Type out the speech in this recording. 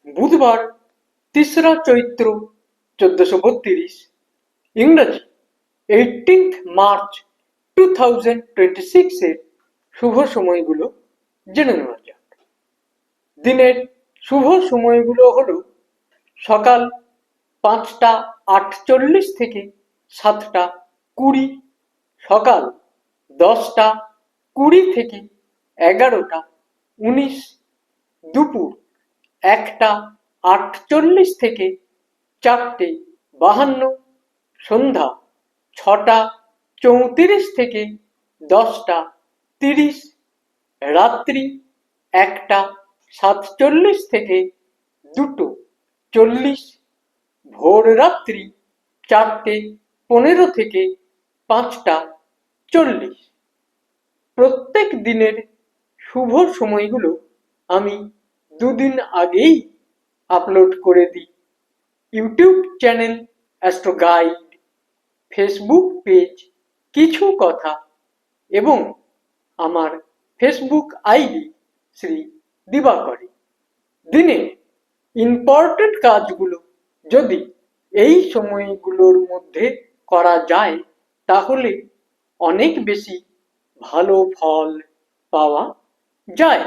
বুধবার ৩রা চৈত্র ১৪৩২, ইংরেজি 18th March 2026 এর শুভ সময়গুলো জেনে নেওয়া যাক। দিনের শুভ সময়গুলো হলো সকাল ৫টা ৪৮ থেকে ৭টা ২০, সকাল ১০টা ২০ থেকে ১১টা ১৯, দুপুর ১টা ৪৮ থেকে ৪টে ৫২, সন্ধ্যা ৬টা ৩৪ থেকে ১০টা ৩০, রাত্রি ১টা ৪৭ থেকে ২টো ৪০, ভোর রাত্রি ৪টে ১৫ থেকে ৫টা ৪০। প্রত্যেক দিনের শুভ সময়গুলো আমি দুদিন আগেই আপলোড করে দিই YouTube channel astro guide, Facebook page কিছু কথা এবং আমার ফেসবুক আইডি শ্রী দিবাকরে। দিনে ইম্পর্টেন্ট কাজগুলো যদি এই সময়গুলোর মধ্যে করা যায় তাহলে অনেক বেশি ভালো ফল পাওয়া যায়।